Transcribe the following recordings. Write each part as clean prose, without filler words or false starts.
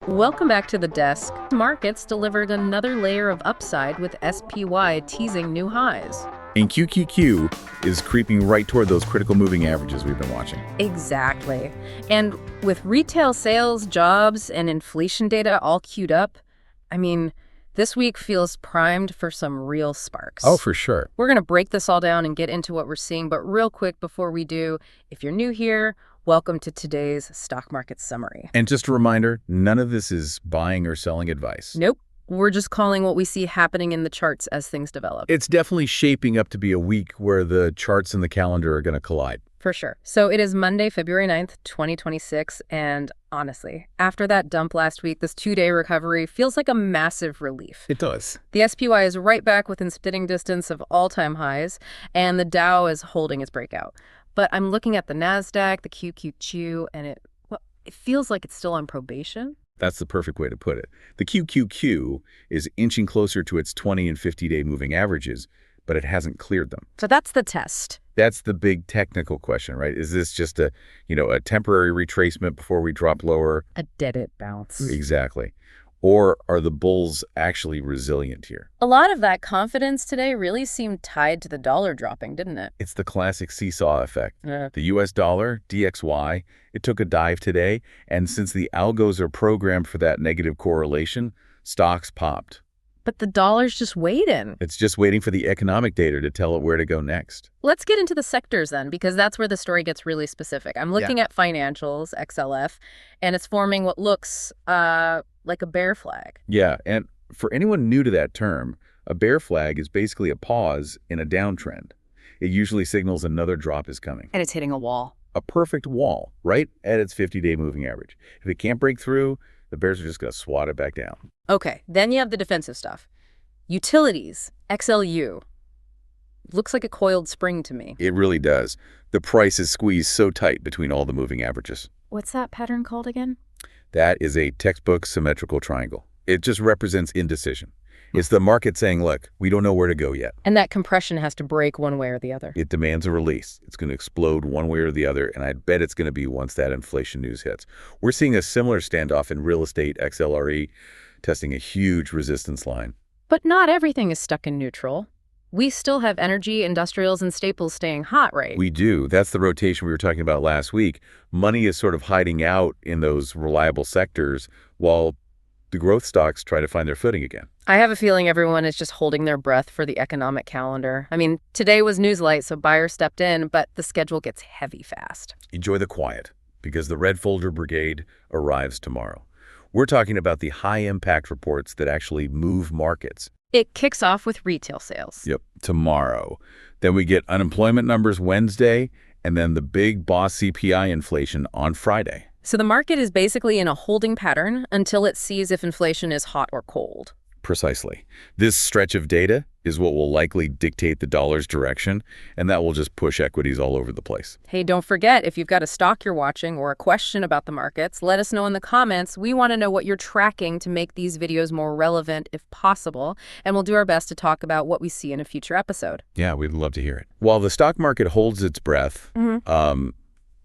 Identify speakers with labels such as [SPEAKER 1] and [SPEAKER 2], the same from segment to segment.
[SPEAKER 1] Welcome back to the desk. Markets delivered another layer of upside with SPY teasing new highs.
[SPEAKER 2] And QQQ is creeping right toward those critical moving averages we've been watching.
[SPEAKER 1] Exactly. And with retail sales, jobs, and inflation data all queued up, this week feels primed for some real sparks.
[SPEAKER 2] Oh, for sure.
[SPEAKER 1] We're going to break this all down and get into what we're seeing, but real quick before we do, if you're new here, welcome to today's stock market summary.
[SPEAKER 2] And just a reminder, none of this is buying or selling advice.
[SPEAKER 1] Nope. We're just calling what we see happening in the charts as things develop.
[SPEAKER 2] It's definitely shaping up to be a week where the charts and the calendar are going to collide.
[SPEAKER 1] For sure. So it is Monday, February 9th, 2026, and honestly, after that dump last week, this two-day recovery feels like a massive relief.
[SPEAKER 2] It does.
[SPEAKER 1] The SPY is right back within spitting distance of all-time highs, and the Dow is holding its breakout. But I'm looking at the NASDAQ, the QQQ, and it feels like it's still on probation.
[SPEAKER 2] That's the perfect way to put it. The QQQ is inching closer to its 20 and 50-day moving averages, but it hasn't cleared them.
[SPEAKER 1] So that's the test.
[SPEAKER 2] That's the big technical question, right? Is this just a temporary retracement before we drop lower?
[SPEAKER 1] A dead-it bounce.
[SPEAKER 2] Exactly. Or are the bulls actually resilient here?
[SPEAKER 1] A lot of that confidence today really seemed tied to the dollar dropping, didn't it?
[SPEAKER 2] It's the classic seesaw effect.
[SPEAKER 1] Yeah.
[SPEAKER 2] The US dollar, DXY, it took a dive today, and since the algos are programmed for that negative correlation, stocks popped.
[SPEAKER 1] But the dollar's just waiting.
[SPEAKER 2] It's just waiting for the economic data to tell it where to go next.
[SPEAKER 1] Let's get into the sectors then, because that's where the story gets really specific. I'm looking at financials, XLF, and it's forming what looks like a bear flag.
[SPEAKER 2] Yeah, and for anyone new to that term, a bear flag is basically a pause in a downtrend. It usually signals another drop is coming.
[SPEAKER 1] And it's hitting a wall.
[SPEAKER 2] A perfect wall, right at its 50-day moving average. If it can't break through, the bears are just going to swat it back down.
[SPEAKER 1] Okay, then you have the defensive stuff. Utilities, XLU. Looks like a coiled spring to me.
[SPEAKER 2] It really does. The price is squeezed so tight between all the moving averages.
[SPEAKER 1] What's that pattern called again?
[SPEAKER 2] That is a textbook symmetrical triangle. It just represents indecision. It's the market saying, look, we don't know where to go yet.
[SPEAKER 1] And that compression has to break one way or the other.
[SPEAKER 2] It demands a release. It's going to explode one way or the other, and I bet it's going to be once that inflation news hits. We're seeing a similar standoff in real estate, XLRE, testing a huge resistance line.
[SPEAKER 1] But not everything is stuck in neutral. We still have energy, industrials, and staples staying hot, right?
[SPEAKER 2] We do. That's the rotation we were talking about last week. Money is sort of hiding out in those reliable sectors while the growth stocks try to find their footing again.
[SPEAKER 1] I have a feeling everyone is just holding their breath for the economic calendar. Today was Newslight, so buyers stepped in, but the schedule gets heavy fast.
[SPEAKER 2] Enjoy the quiet, because the Red Folder Brigade arrives tomorrow. We're talking about the high-impact reports that actually move markets.
[SPEAKER 1] It kicks off with retail sales.
[SPEAKER 2] Yep, tomorrow. Then we get unemployment numbers Wednesday, and then the big boss CPI inflation on Friday.
[SPEAKER 1] So the market is basically in a holding pattern until it sees if inflation is hot or cold.
[SPEAKER 2] Precisely. This stretch of data is what will likely dictate the dollar's direction, and that will just push equities all over the place.
[SPEAKER 1] Hey, don't forget, if you've got a stock you're watching or a question about the markets, let us know in the comments. We want to know what you're tracking to make these videos more relevant if possible, and we'll do our best to talk about what we see in a future episode.
[SPEAKER 2] Yeah, we'd love to hear it. While the stock market holds its breath,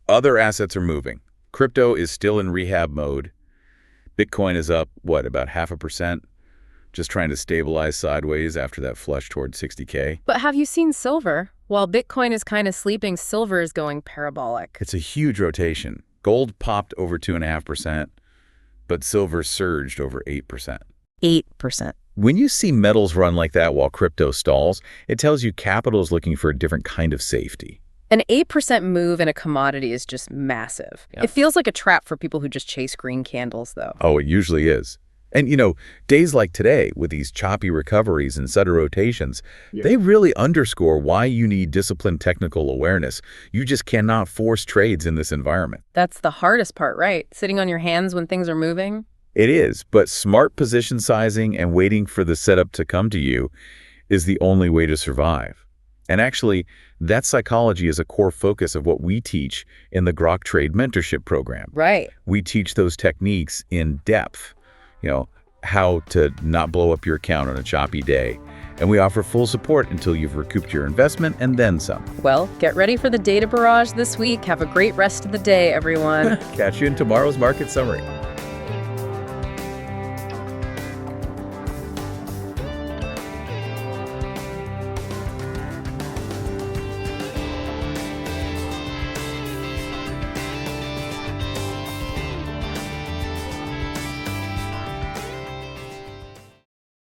[SPEAKER 2] other assets are moving. Crypto is still in rehab mode. Bitcoin is up, about 0.5%? Just trying to stabilize sideways after that flush toward 60K.
[SPEAKER 1] But have you seen silver? While Bitcoin is kind of sleeping, silver is going parabolic.
[SPEAKER 2] It's a huge rotation. Gold popped over 2.5%, but silver surged over 8%.
[SPEAKER 1] 8%.
[SPEAKER 2] When you see metals run like that while crypto stalls, it tells you capital is looking for a different kind of safety.
[SPEAKER 1] An 8% move in a commodity is just massive.
[SPEAKER 2] Yeah.
[SPEAKER 1] It feels like a trap for people who just chase green candles, though.
[SPEAKER 2] Oh, it usually is. And, days like today, with these choppy recoveries and sudden rotations, they really underscore why you need disciplined technical awareness. You just cannot force trades in this environment.
[SPEAKER 1] That's the hardest part, right? Sitting on your hands when things are moving?
[SPEAKER 2] It is, but smart position sizing and waiting for the setup to come to you is the only way to survive. And actually, that psychology is a core focus of what we teach in the Grok Trade mentorship program.
[SPEAKER 1] Right.
[SPEAKER 2] We teach those techniques in depth. How to not blow up your account on a choppy day. And we offer full support until you've recouped your investment and then some.
[SPEAKER 1] Well, get ready for the data barrage this week. Have a great rest of the day, everyone.
[SPEAKER 2] Catch you in tomorrow's market summary.